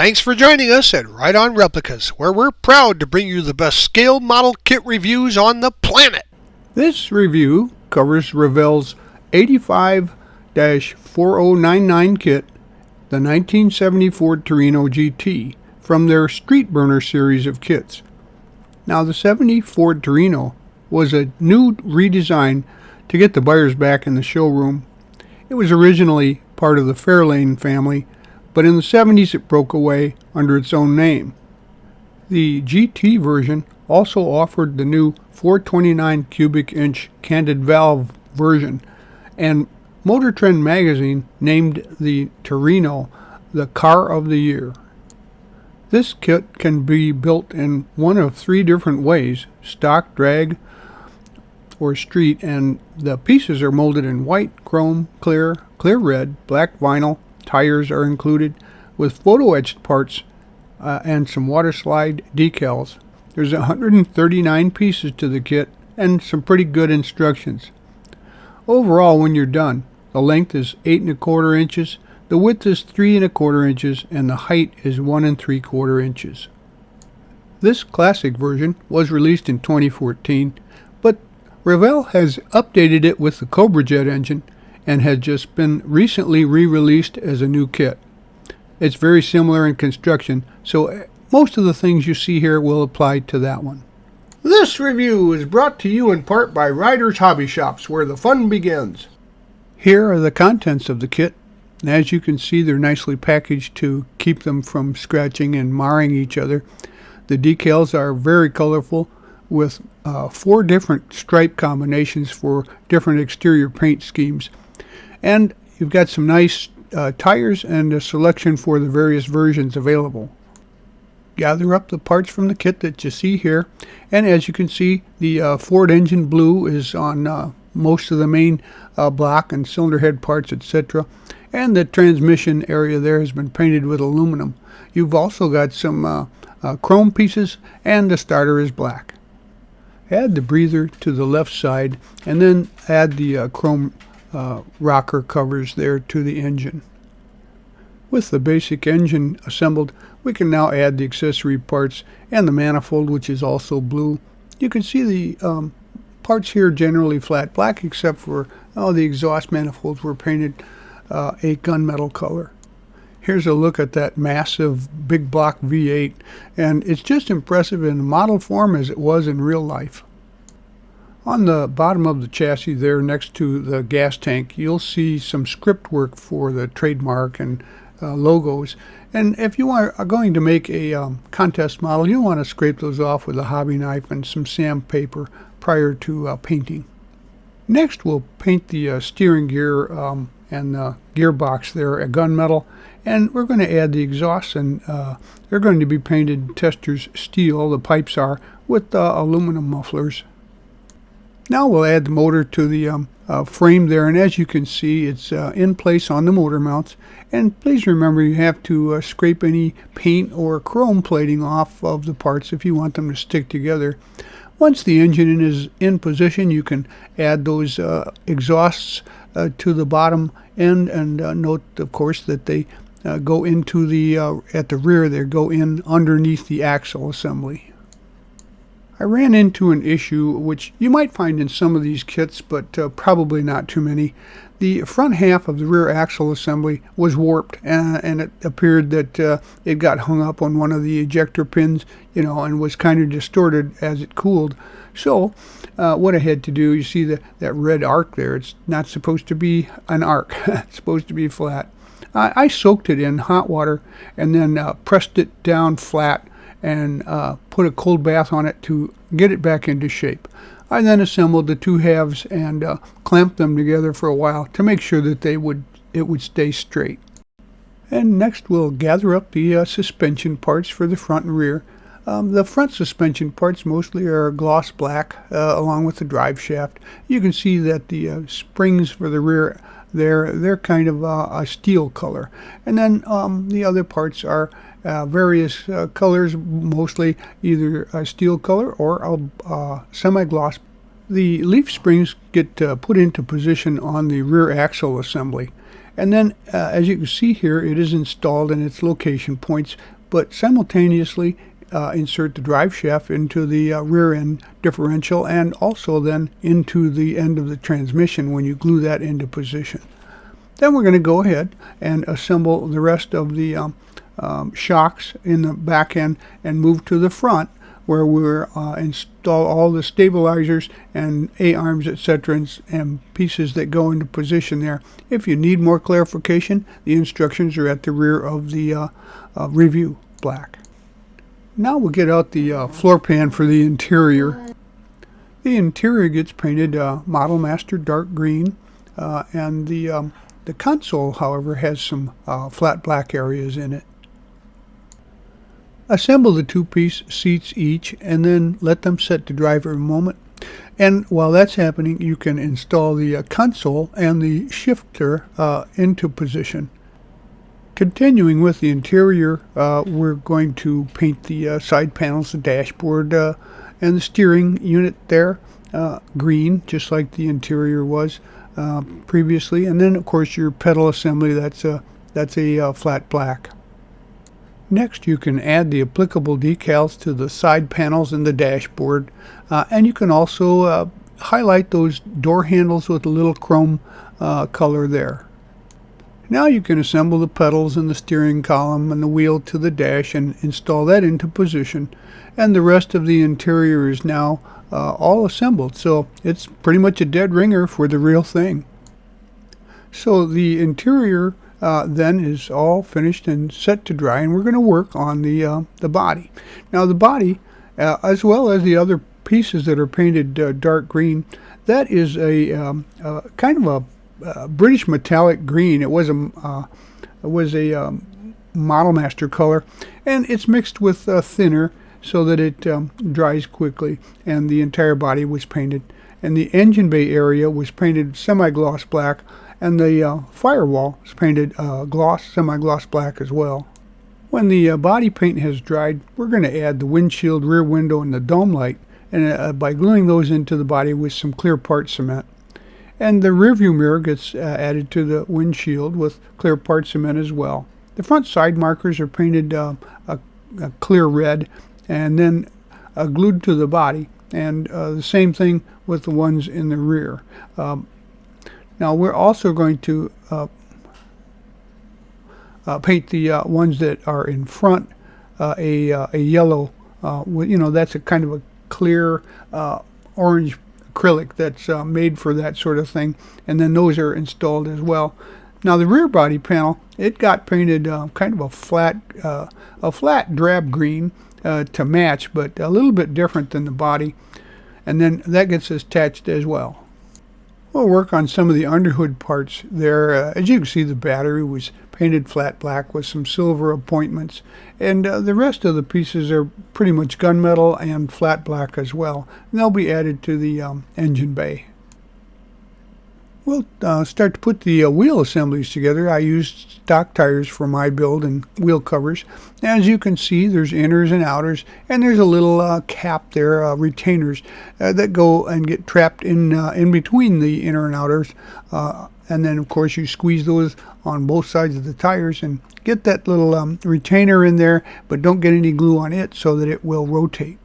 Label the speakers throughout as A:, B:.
A: Thanks for joining us at Right On Replicas, where we're proud to bring you the best scale model kit reviews on the planet.
B: This review covers Revell's 85-4099 kit, the 1974 Torino GT, from their Street Burner series of kits. Now, the 74 Torino was a new redesign to get the buyers back in the showroom. It was originally part of the Fairlane family, but in the 70s it broke away under its own name. The GT version also offered the new 429 cubic inch candid valve version, and Motor Trend magazine named the Torino the Car of the Year. This kit can be built in one of three different ways: stock, drag, or street, and the pieces are molded in white, chrome, clear red, black vinyl. Tires are included with photo etched parts and some water slide decals. There's 139 pieces to the kit and some pretty good instructions. Overall, when you're done, the length is 8 1/4 inches, the width is 3 1/4 inches, and the height is 1 3/4 inches. This classic version was released in 2014, but Revell has updated it with the Cobra Jet engine and has just been recently re-released as a new kit. It's very similar in construction, so most of the things you see here will apply to that one.
A: This review is brought to you in part by Riders Hobby Shops, where the fun begins.
B: Here are the contents of the kit. As you can see, they're nicely packaged to keep them from scratching and marring each other. The decals are very colorful, with 4 different stripe combinations for different exterior paint schemes. And you've got some nice tires and a selection for the various versions available. Gather up the parts from the kit that you see here, and as you can see, the Ford engine blue is on most of the main block and cylinder head parts, etc. And the transmission area there has been painted with aluminum. You've also got some chrome pieces, and the starter is black. Add the breather to the left side, and then add the chrome rocker covers there to the engine. With the basic engine assembled, we can now add the accessory parts and the manifold, which is also blue. You can see the parts here generally flat black, except for the exhaust manifolds were painted a gunmetal color. Here's a look at that massive big block V8, and it's just impressive in model form as it was in real life. On the bottom of the chassis there, next to the gas tank, you'll see some script work for the trademark and logos. And if you are going to make a contest model, you'll want to scrape those off with a hobby knife and some sandpaper prior to painting. Next, we'll paint the steering gear and the gearbox there a gunmetal, and we're going to add the exhausts, and they're going to be painted Testors steel, the pipes are, with aluminum mufflers. Now we'll add the motor to the frame there, and as you can see, it's in place on the motor mounts. And please remember, you have to scrape any paint or chrome plating off of the parts if you want them to stick together. Once the engine is in position, you can add those exhausts to the bottom end, and note, of course, that they go into the at the rear. They go in underneath the axle assembly. I ran into an issue which you might find in some of these kits, but probably not too many. The front half of the rear axle assembly was warped, and it appeared that it got hung up on one of the ejector pins, and was kind of distorted as it cooled. So what I had to do, you see that red arc there, it's not supposed to be an arc. It's supposed to be flat. I soaked it in hot water and then pressed it down flat and put a cold bath on it to get it back into shape. I then assembled the two halves and clamped them together for a while to make sure that it would stay straight. And next we'll gather up the suspension parts for the front and rear. The front suspension parts mostly are gloss black, along with the drive shaft. You can see that the springs for the rear they're kind of a steel color, and then the other parts are various colors, mostly either a steel color or a semi-gloss. The leaf springs get put into position on the rear axle assembly, And then, as you can see here, it is installed in its location points, but simultaneously insert the drive shaft into the rear end differential and also then into the end of the transmission when you glue that into position. Then we're going to go ahead and assemble the rest of the shocks in the back end and move to the front, where we'll install all the stabilizers and A-arms, etc., and pieces that go into position there. If you need more clarification, the instructions are at the rear of the review black. Now we'll get out the floor pan for the interior. The interior gets painted Model Master dark green, and the console, however, has some flat black areas in it. Assemble the two-piece seats each and then let them set to dry for a moment. And while that's happening, you can install the console and the shifter into position. Continuing with the interior, we're going to paint the side panels, the dashboard, and the steering unit there green, just like the interior was previously. And then, of course, your pedal assembly, that's a flat black. Next, you can add the applicable decals to the side panels and the dashboard, and you can also highlight those door handles with a little chrome color there. Now you can assemble the pedals and the steering column and the wheel to the dash and install that into position, and the rest of the interior is now all assembled, so it's pretty much a dead ringer for the real thing. So the interior then is all finished and set to dry, and we're going to work on the body. Now the body, as well as the other pieces that are painted dark green, that is a kind of a British metallic green. It was a Model Master color, and it's mixed with thinner so that it dries quickly, and the entire body was painted. And the engine bay area was painted semi-gloss black, and the firewall is painted semi-gloss black as well. When the body paint has dried, we're going to add the windshield, rear window, and the dome light, and by gluing those into the body with some clear part cement. And the rear view mirror gets added to the windshield with clear part cement as well. The front side markers are painted a clear red and then glued to the body, and the same thing with the ones in the rear. Now we're also going to paint the ones that are in front a yellow, that's a kind of a clear orange acrylic that's made for that sort of thing, and then those are installed as well. Now the rear body panel, it got painted kind of a flat drab green to match, but a little bit different than the body, and then that gets attached as well. We'll work on some of the underhood parts there. As you can see, the battery was painted flat black with some silver appointments, and the rest of the pieces are pretty much gunmetal and flat black as well. And they'll be added to the engine bay. We'll start to put the wheel assemblies together. I used stock tires for my build and wheel covers. As you can see, there's inners and outers, and there's a little cap there, retainers, that go and get trapped in between the inner and outers. And then, of course, you squeeze those on both sides of the tires and get that little retainer in there, but don't get any glue on it so that it will rotate.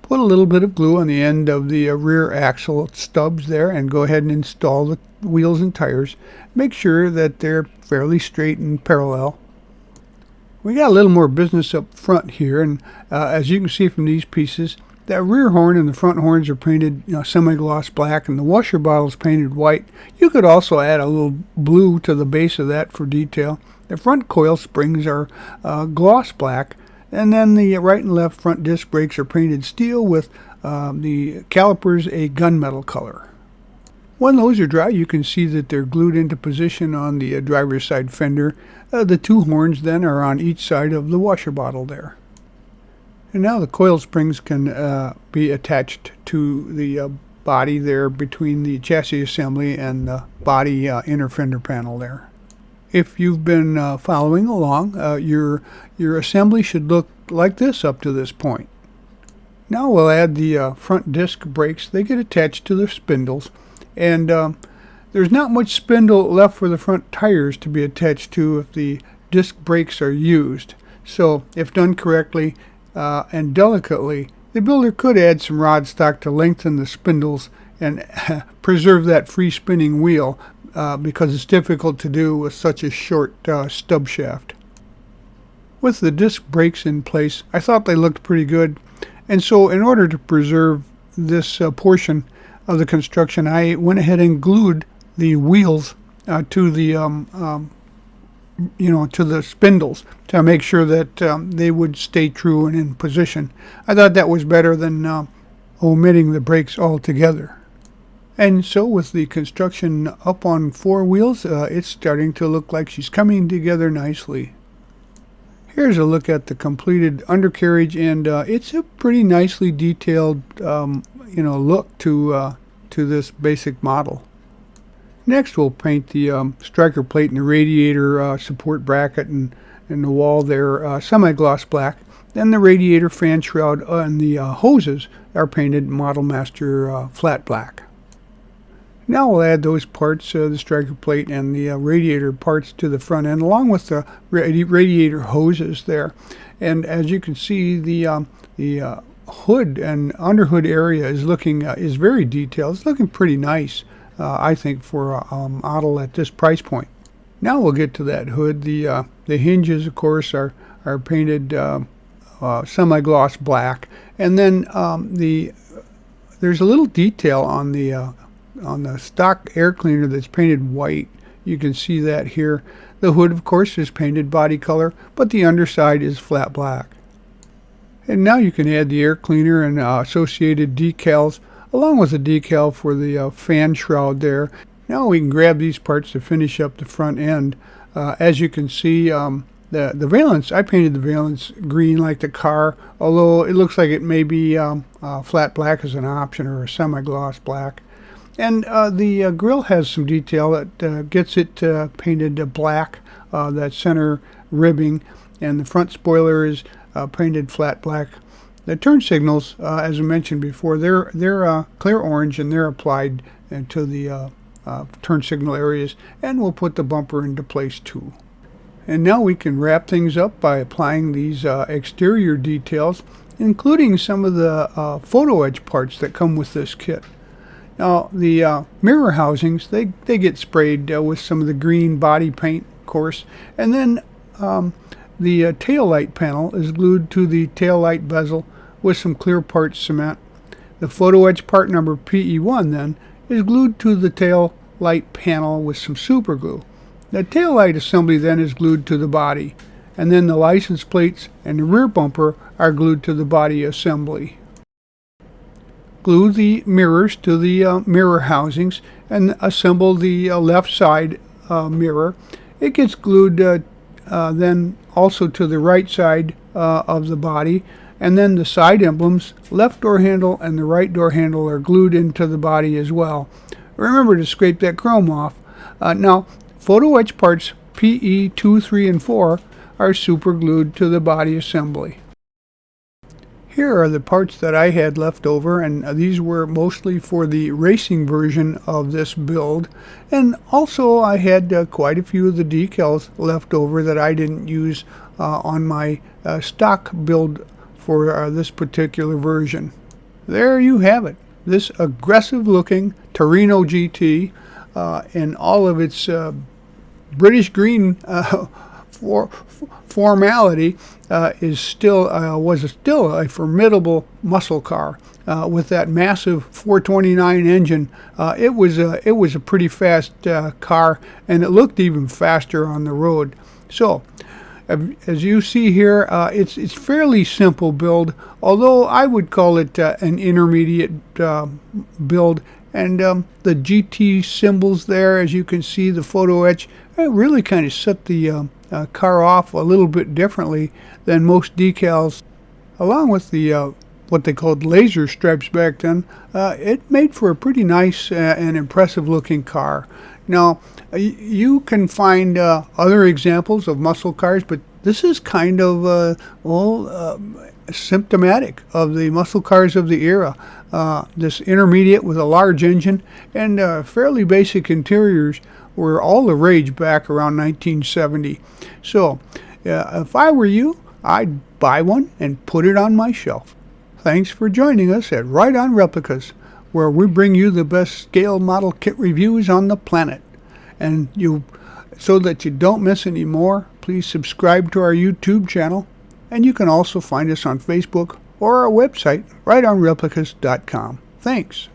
B: Put a little bit of glue on the end of the rear axle stubs there and go ahead and install the wheels and tires. Make sure that they're fairly straight and parallel. We got a little more business up front here, and as you can see from these pieces, that rear horn and the front horns are painted semi-gloss black, and the washer bottle is painted white. You could also add a little blue to the base of that for detail. The front coil springs are gloss black, and then the right and left front disc brakes are painted steel with the calipers a gunmetal color. When those are dry, you can see that they're glued into position on the driver's side fender. The two horns then are on each side of the washer bottle there. And now the coil springs can be attached to the body there between the chassis assembly and the body inner fender panel there. If you've been following along, your assembly should look like this up to this point. Now we'll add the front disc brakes. They get attached to the spindles, and There's not much spindle left for the front tires to be attached to if the disc brakes are used. So, if done correctly and delicately, the builder could add some rod stock to lengthen the spindles and preserve that free spinning wheel because it's difficult to do with such a short stub shaft. With the disc brakes in place, I thought they looked pretty good, and so in order to preserve this portion of the construction, I went ahead and glued the wheels to the to the spindles to make sure that they would stay true and in position. I thought that was better than omitting the brakes altogether. And so with the construction up on 4 wheels, it's starting to look like she's coming together nicely. Here's a look at the completed undercarriage, and it's a pretty nicely detailed look to this basic model. Next, we'll paint the striker plate and the radiator support bracket and the wall there semi-gloss black. Then the radiator fan shroud and the hoses are painted Model Master flat black. Now we'll add those parts, the striker plate and the radiator parts to the front end, along with the radiator hoses there. And as you can see, the hood and underhood area is very detailed. It's looking pretty nice, I think, for a model at this price point. Now we'll get to that hood. The hinges, of course, are painted semi-gloss black, and then there's a little detail on the stock air cleaner that's painted white. You can see that here. The hood, of course, is painted body color, but the underside is flat black. And now you can add the air cleaner and associated decals, along with a decal for the fan shroud there. Now we can grab these parts to finish up the front end. As you can see, the valance, I painted the valance green like the car, although it looks like it may be flat black as an option or a semi-gloss black. And the grill has some detail that gets it painted black, that center ribbing, and the front spoiler is painted flat black. The turn signals, as I mentioned before, they're clear orange, and they're applied to the turn signal areas, and we'll put the bumper into place too. And now we can wrap things up by applying these exterior details, including some of the photo edge parts that come with this kit. Now the mirror housings, they get sprayed with some of the green body paint, of course, and then the tail light panel is glued to the tail light bezel with some clear part cement. The photo edge part number PE1 then is glued to the tail light panel with some super glue. The tail light assembly then is glued to the body, and then the license plates and the rear bumper are glued to the body assembly. Glue the mirrors to the mirror housings and assemble the left side mirror. It gets glued then also to the right side of the body, and then the side emblems, left door handle and the right door handle, are glued into the body as well. Remember to scrape that chrome off. Now, photo etch parts PE 2, 3, and 4 are super glued to the body assembly. Here are the parts that I had left over, and these were mostly for the racing version of this build. And also I had quite a few of the decals left over that I didn't use on my stock build for this particular version. There you have it. This aggressive looking Torino GT in all of its British green formality was still a formidable muscle car with that massive 429 engine. It was a pretty fast car, and it looked even faster on the road. So, as you see here, it's fairly simple build, although I would call it an intermediate build. And the GT symbols there, as you can see, the photo etch, really kind of set the car off a little bit differently than most decals. Along with the what they called laser stripes back then, it made for a pretty nice and impressive looking car. Now, you can find other examples of muscle cars, but This is kind of symptomatic of the muscle cars of the era. This intermediate with a large engine and fairly basic interiors were all the rage back around 1970. So, if I were you, I'd buy one and put it on my shelf. Thanks for joining us at Right On Replicas, where we bring you the best scale model kit reviews on the planet. And so that you don't miss any more, please subscribe to our YouTube channel, and you can also find us on Facebook or our website, rightonreplicas.com. Thanks.